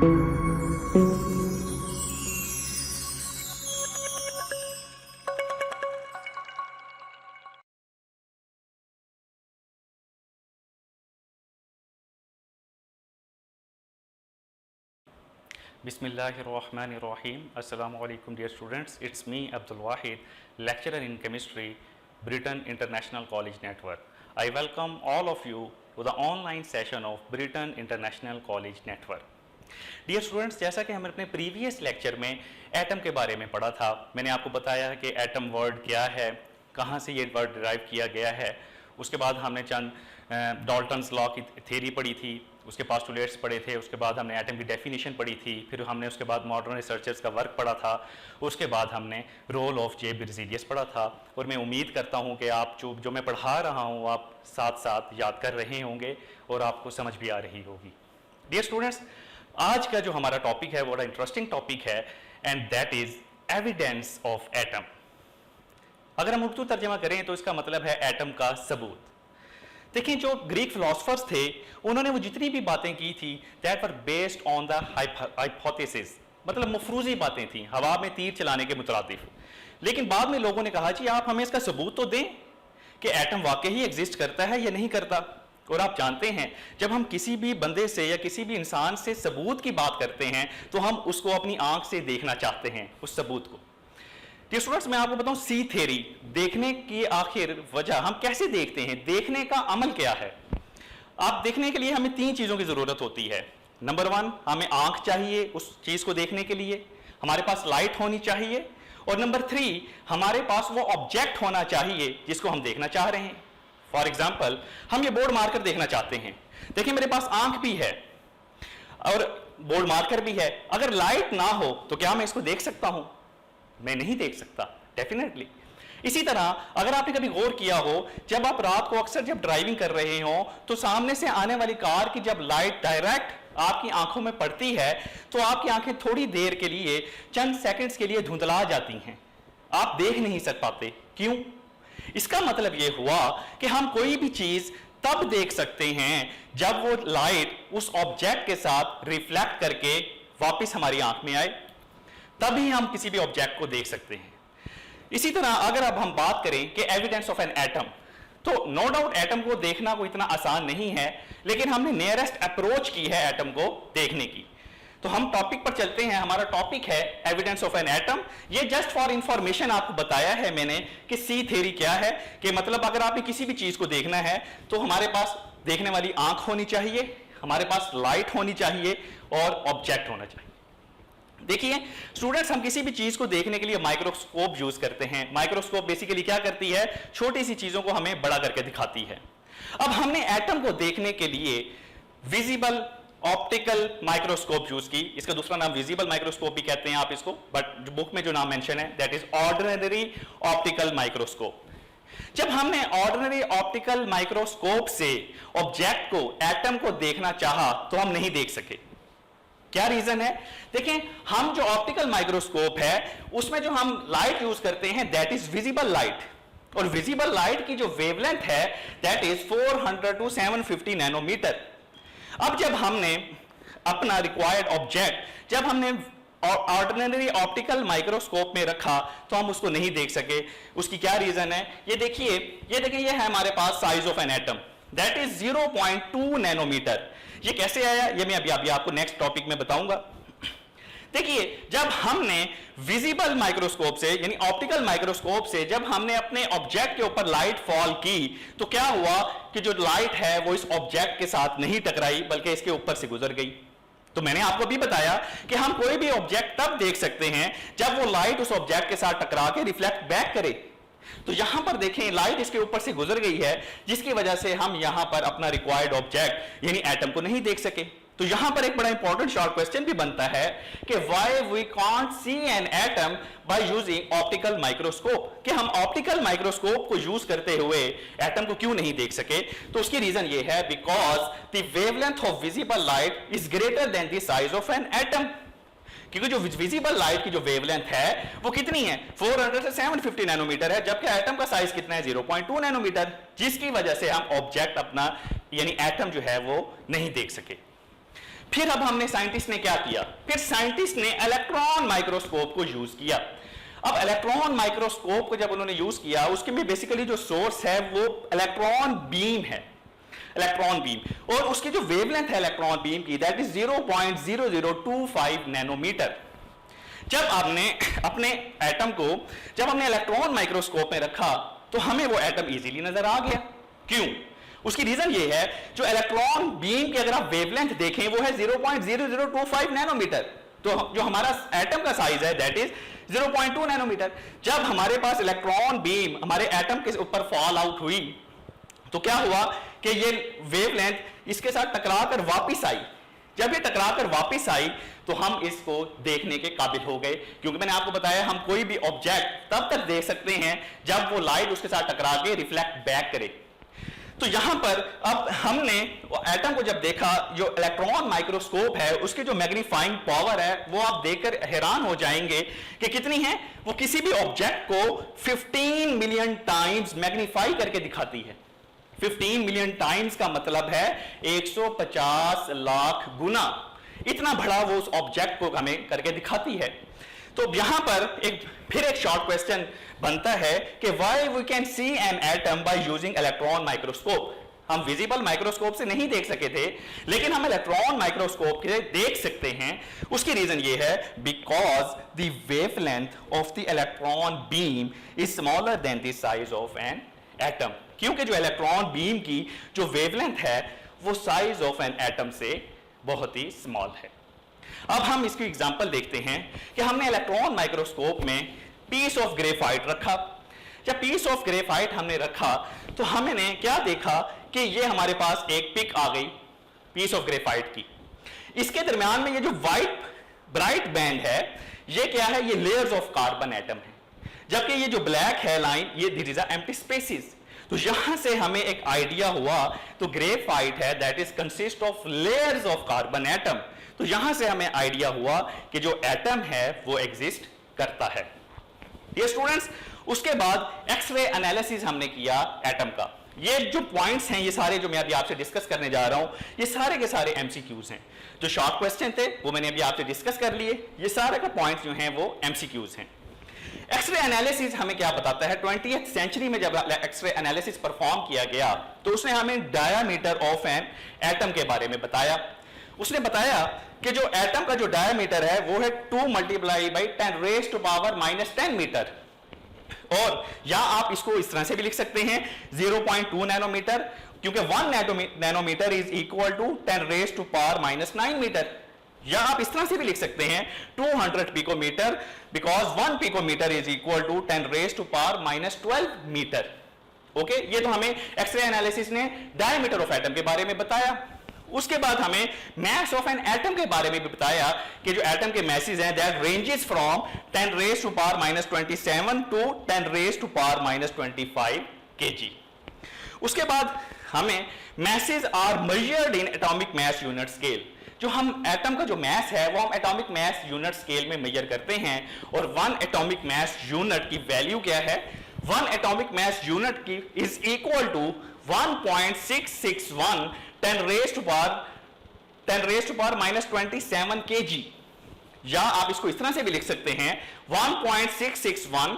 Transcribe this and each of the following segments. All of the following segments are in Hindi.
Bismillahirrahmanirrahim. Assalamu alaikum dear students. It's me Abdul Wahid, lecturer in chemistry, Britain International College Network. I welcome all of you to the online session of Britain International College Network. Dear students, जैसा कि हमने अपने प्रीवियस लेक्चर में एटम के बारे में पढ़ा था, मैंने आपको बताया कि एटम वर्ड क्या है, कहाँ से ये वर्ड डिराइव किया गया है। उसके बाद हमने चंद डाल्टन्स लॉ की थ्योरी पढ़ी थी, उसके पास्टुलेट्स पढ़े थे, उसके बाद हमने एटम की डेफिनेशन पढ़ी थी, फिर हमने उसके बाद मॉडर्न रिसर्चर्स का वर्क पढ़ा था, उसके बाद हमने रोल ऑफ जे बेrzelius पढ़ा था। और मैं उम्मीद करता हूँ कि आप जो मैं पढ़ा रहा हूँ आप साथ साथ याद कर रहे होंगे और आपको समझ भी आ रही होगी। डियर स्टूडेंट्स, आज का जो हमारा टॉपिक है वो बड़ा इंटरेस्टिंग टॉपिक है and that is evidence of atom. अगर हम उर्दू तर्जमा करें तो इसका मतलब है एटम का सबूत। देखिए, जो ग्रीक फिलोसफर्स थे उन्होंने वो जितनी भी बातें की थी that were based on the hypothesis, मतलब मफरूजी बातें थी, हवा में तीर चलाने के मुतरादिफ। लेकिन बाद में लोगों ने कहा जी आप हमें इसका सबूत तो दें कि एटम वाकई ही एग्जिस्ट करता है या नहीं करता। और आप जानते हैं जब हम किसी भी बंदे से या किसी भी इंसान से सबूत की बात करते हैं तो हम उसको अपनी आंख से देखना चाहते हैं, उस सबूत को। डियर स्टूडेंट्स, मैं आपको बताऊं सी थ्योरी, देखने की आखिर वजह, हम कैसे देखते हैं, देखने का अमल क्या है। आप देखने के लिए हमें तीन चीजों की जरूरत होती है। नंबर वन, हमें आंख चाहिए उस चीज को देखने के लिए, हमारे पास लाइट होनी चाहिए, और नंबर थ्री, हमारे पास वो ऑब्जेक्ट होना चाहिए जिसको हम देखना चाह रहे हैं। फॉर एग्जाम्पल, हम ये बोर्ड मार्कर देखना चाहते हैं। देखिए, मेरे पास आंख भी है और बोर्ड मार्कर भी है। अगर लाइट ना हो तो क्या मैं इसको देख सकता हूं? मैं नहीं देख सकता, डेफिनेटली। इसी तरह अगर आपने कभी गौर किया हो, जब आप रात को अक्सर जब ड्राइविंग कर रहे हो तो सामने से आने वाली कार की जब लाइट डायरेक्ट आपकी आंखों में पड़ती है तो आपकी आंखें थोड़ी देर के लिए, चंद सेकंड्स के लिए धुंधला जाती हैं, आप देख नहीं सक पाते। क्यों? इसका मतलब यह हुआ कि हम कोई भी चीज तब देख सकते हैं जब वो लाइट उस ऑब्जेक्ट के साथ रिफ्लेक्ट करके वापस हमारी आंख में आए, तभी हम किसी भी ऑब्जेक्ट को देख सकते हैं। इसी तरह अगर अब हम बात करें कि एविडेंस ऑफ एन एटम, तो नो डाउट एटम को देखना कोई इतना आसान नहीं है, लेकिन हमने नियरेस्ट अप्रोच की है एटम को देखने की। तो हम टॉपिक पर चलते हैं। हमारा टॉपिक है एविडेंस ऑफ एन एटम। ये जस्ट फॉर इंफॉर्मेशन आपको बताया है मैंने कि सी थ्योरी क्या है, कि मतलब अगर आपने किसी भी चीज को देखना है तो हमारे पास देखने वाली आंख होनी चाहिए, हमारे पास लाइट होनी चाहिए और ऑब्जेक्ट होना चाहिए। देखिए स्टूडेंट्स, हम किसी भी चीज को देखने के लिए माइक्रोस्कोप यूज करते हैं। माइक्रोस्कोप बेसिकली क्या करती है, छोटी सी चीजों को हमें बड़ा करके दिखाती है। अब हमने एटम को देखने के लिए विजिबल ऑप्टिकल माइक्रोस्कोप यूज की। इसका दूसरा नाम विजिबल माइक्रोस्कोप भी कहते हैं आप इसको, बट बुक में जो नाम मेंशन है that is ordinary optical microscope. जब हमने ऑर्डिनरी ऑप्टिकल माइक्रोस्कोप से ऑब्जेक्ट को, एटम को देखना चाहा तो हम नहीं देख सके। क्या रीजन है? देखें, हम जो ऑप्टिकल माइक्रोस्कोप है उसमें जो हम लाइट यूज करते हैं दैट इज विजिबल लाइट, और विजिबल लाइट की जो वेवलेंथ है दैट इज 400 टू 750 नैनोमीटर। अब जब हमने अपना रिक्वायर्ड ऑब्जेक्ट जब हमने ऑर्डिनरी ऑप्टिकल माइक्रोस्कोप में रखा तो हम उसको नहीं देख सके। उसकी क्या रीजन है? ये देखिए ये है हमारे पास size of an atom that is 0.2 nanometre. ये कैसे आया ये मैं अभी आपको नेक्स्ट टॉपिक में बताऊंगा। देखिए, जब हमने विजिबल माइक्रोस्कोप से यानी ऑप्टिकल माइक्रोस्कोप से जब हमने अपने ऑब्जेक्ट के ऊपर लाइट फॉल की तो क्या हुआ कि जो लाइट है वो इस ऑब्जेक्ट के साथ नहीं टकराई बल्कि इसके ऊपर से गुजर गई। तो मैंने आपको भी बताया कि हम कोई भी ऑब्जेक्ट तब देख सकते हैं जब वो लाइट उस ऑब्जेक्ट के साथ टकरा के रिफ्लेक्ट बैक करे। तो यहां पर देखें, लाइट इसके ऊपर से गुजर गई है जिसकी वजह से हम यहां पर अपना रिक्वायर्ड ऑब्जेक्ट यानी एटम को नहीं देख सके। तो यहां पर एक बड़ा इंपॉर्टेंट शॉर्ट क्वेश्चन भी बनता है कि why we can't see an atom by using optical microscope, कि हम ऑप्टिकल माइक्रोस्कोप को यूज करते हुए एटम को क्यों नहीं देख सके। तो उसकी रीजन ये है because the wavelength of visible light is greater than the size of an atom. क्योंकि जो विजिबल लाइट की जो वेवलेंथ है वो कितनी है, 400 से 750 नैनोमीटर है, जबकि एटम का साइज कितना है, 0.2 नैनोमीटर, जिसकी वजह से हम ऑब्जेक्ट अपना यानी एटम जो है वो नहीं देख सके। फिर अब हमने साइंटिस्ट ने क्या किया, फिर साइंटिस्ट ने इलेक्ट्रॉन माइक्रोस्कोप को यूज किया। अब इलेक्ट्रॉन माइक्रोस्कोप को जब उन्होंने यूज किया, उसके में बेसिकली जो सोर्स है वो इलेक्ट्रॉन बीम है, इलेक्ट्रॉन बीम, और उसकी जो वेवलेंथ है इलेक्ट्रॉन बीम की दैट इज 0.0025 नैनोमीटर। जब आपने अपने एटम को जब हमने इलेक्ट्रॉन माइक्रोस्कोप में रखा तो हमें वो एटम इजीली नजर आ गया। क्यों? उसकी रीजन ये है, जो इलेक्ट्रॉन बीम की अगर आप वेवलेंथ देखें वो है 0.0025 नैनोमीटर, तो जो हमारा एटम का साइज है दैट इज 0.2 नैनोमीटर। जब हमारे पास इलेक्ट्रॉन बीम हमारे एटम के ऊपर फॉल आउट हुई तो क्या हुआ कि ये वेवलेंथ इसके साथ टकराकर वापस आई। जब ये टकराकर वापस आई तो हम इसको देखने के काबिल हो गए, क्योंकि मैंने आपको बताया हम कोई भी ऑब्जेक्ट तब तक देख सकते हैं जब वो लाइट उसके साथ टकरा के रिफ्लेक्ट बैक करे। तो यहां पर अब हमने एटम को जब देखा, जो इलेक्ट्रॉन माइक्रोस्कोप है उसकी जो मैग्नीफाइंग पावर है वो आप देखकर हैरान हो जाएंगे कि कितनी है। वो किसी भी ऑब्जेक्ट को 15 मिलियन टाइम्स मैग्नीफाई करके दिखाती है। 15 मिलियन टाइम्स का मतलब है 150 लाख गुना, इतना बड़ा वो उस ऑब्जेक्ट को हमें करके दिखाती है। तो यहां पर फिर एक शॉर्ट क्वेश्चन बनता है कि why we can see an atom by using electron microscope. हम विजिबल माइक्रोस्कोप से नहीं देख सके थे, लेकिन हम इलेक्ट्रॉन माइक्रोस्कोप से देख सकते हैं। उसकी रीजन ये है, because the wavelength of the electron beam is smaller than the size of an atom. क्योंकि जो इलेक्ट्रॉन बीम की जो वेवलेंथ है वो साइज ऑफ एन एटम से बहुत ही स्मॉल है। अब हम इसकी एग्जांपल देखते हैं कि हमने इलेक्ट्रॉन माइक्रोस्कोप में पीस ऑफ ग्रेफाइट रखा। जब पीस ऑफ ग्रेफाइट हमने रखा तो हमने क्या देखा कि ये हमारे पास एक पिक आ गई पीस ऑफ ग्रेफाइट की। इसके दरमियान में ये जो वाइट ब्राइट बैंड है ये क्या है, ये लेयर्स ऑफ कार्बन एटम है, जबकि ये जो ब्लैक है लाइन ये दिस इज एम्प्टी स्पेसेस। तो यहां से हमें एक आइडिया हुआ, तो ग्रेफाइट है that is consist of layers of carbon atom. तो यहां से हमें आइडिया हुआ कि जो एटम है वो एग्जिस्ट करता है। ये स्टूडेंट्स, उसके बाद एक्सरे एनालिसिस हमने किया एटम का। ये जो पॉइंट्स हैं ये सारे जो मैं अभी आपसे डिस्कस करने जा रहा हूं ये सारे के सारे एमसीक्यूज हैं। जो शॉर्ट क्वेश्चन थे वो मैंने अभी आपसे डिस्कस कर लिए, ये सारे का पॉइंट्स जो हैं वो एमसीक्यूज हैं। एक्सरे एनालिसिस हमें क्या बताता है, 20th सेंचुरी में जब एक्सरे एनालिसिस परफॉर्म किया गया तो उसने हमें डायामीटर ऑफ एन एटम के बारे में बताया। उसने बताया कि जो एटम का जो डायामीटर है वो है 2 × 10⁻⁻⁻10 मीटर, और या आप इसको इस तरह से भी लिख सकते हैं 0.2 नैनोमीटर, क्योंकि 1 nanometre is equal to 10⁻⁻9 metre. या आप इस तरह से भी लिख सकते हैं 200 picometre, because 1 picometre is equal to 10⁻⁻12 metre. Okay, ये तो हमें एक्सरे एनालिसिस ने डायमीटर ऑफ एटम के बारे में बताया। उसके बाद हमें मास ऑफ एन एटम के बारे में भी बताया कि जो एटम के मैसेज हैं that ranges from 10⁻⁻27 to 10⁻⁻25 kg। उसके बाद हमें masses are measured in atomic mass unit scale. जो हम एटम का जो मास है वो हम एटॉमिक मास यूनिट स्केल में मेजर करते हैं, और 1 एटॉमिक मास यूनिट की वैल्यू क्या है, 1 एटॉमिक मास यूनिट की इज इक्वल टू 1.661 10⁻⁻27 kg। या आप इसको इस तरह से भी लिख सकते हैं 1.661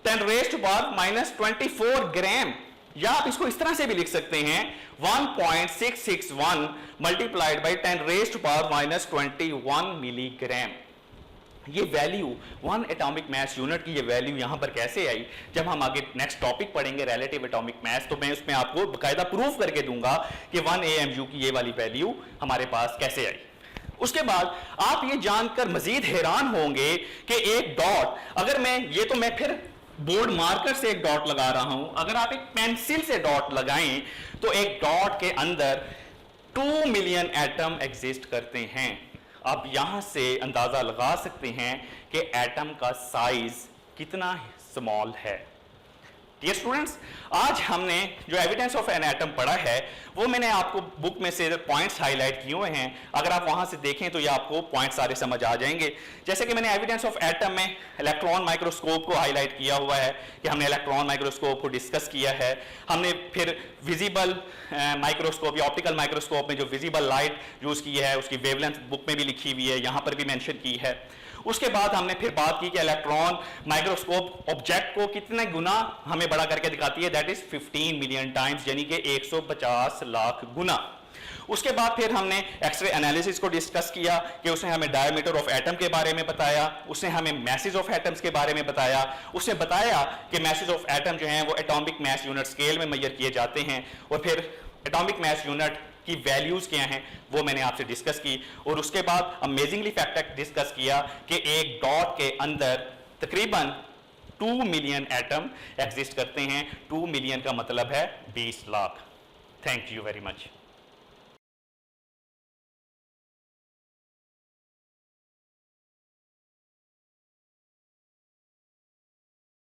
10⁻⁻24 ग्राम, या आप इसको इस तरह से भी लिख सकते हैं 1.661 मल्टीप्लाइड बाई 10⁻⁻21 मिलीग्राम। ये वैल्यू 1 एटॉमिक मास यूनिट की ये वैल्यू यहां पर कैसे आई, जब हम आगे नेक्स्ट टॉपिक पढ़ेंगे रिलेटिव एटॉमिक मास, तो मैं उसमें आपको बकायदा प्रूफ करके दूंगा कि 1 AMU की ये वाली वैल्यू हमारे पास कैसे आई। उसके बाद आप ये जानकर मजीद हैरान होंगे कि एक डॉट, अगर मैं फिर बोर्ड मार्कर से एक डॉट लगा रहा हूं, अगर आप एक पेंसिल से डॉट लगाएं तो एक डॉट के अंदर 2 मिलियन एटम एग्जिस्ट करते हैं। आप यहां से अंदाजा लगा सकते हैं कि एटम का साइज कितना स्मॉल है। डियर स्टूडेंट्स, आज हमने जो एविडेंस ऑफ एन एटम पढ़ा है वो मैंने आपको बुक में से पॉइंट्स हाईलाइट किए हुए हैं। अगर आप वहां से देखें तो ये आपको पॉइंट्स सारे समझ आ जाएंगे। जैसे कि मैंने एविडेंस ऑफ एटम में इलेक्ट्रॉन माइक्रोस्कोप को हाईलाइट किया हुआ है कि हमने इलेक्ट्रॉन माइक्रोस्कोप को डिस्कस किया है। हमने फिर विजिबल माइक्रोस्कोप या ऑप्टिकल माइक्रोस्कोप में जो विजिबल लाइट यूज की है उसकी वेवलेंथ बुक में भी लिखी हुई है, यहाँ पर भी मेंशन की है। उसके बाद हमने फिर बात की कि इलेक्ट्रॉन माइक्रोस्कोप ऑब्जेक्ट को कितने गुना हमें बड़ा करके दिखाती है, दैट इज 15 मिलियन टाइम्स, यानी कि 150 लाख गुना। उसके बाद फिर हमने एक्सरे एनालिसिस को डिस्कस किया कि उसने हमें डायमीटर ऑफ एटम के बारे में बताया, उसने हमें मैसेज ऑफ एटम्स के बारे में बताया, उसने बताया कि मैसेज ऑफ एटम जो हैं वो एटॉमिक मास यूनिट स्केल में मेजर किए जाते हैं, और फिर एटॉमिक मास यूनिट की वैल्यूज क्या हैं वो मैंने आपसे डिस्कस की। और उसके बाद अमेजिंगली फैक्ट डिस्कस किया कि एक डॉट के अंदर तकरीबन 2 मिलियन एटम एग्जिस्ट करते हैं। 2 मिलियन का मतलब है 20 lakh. Thank you very much.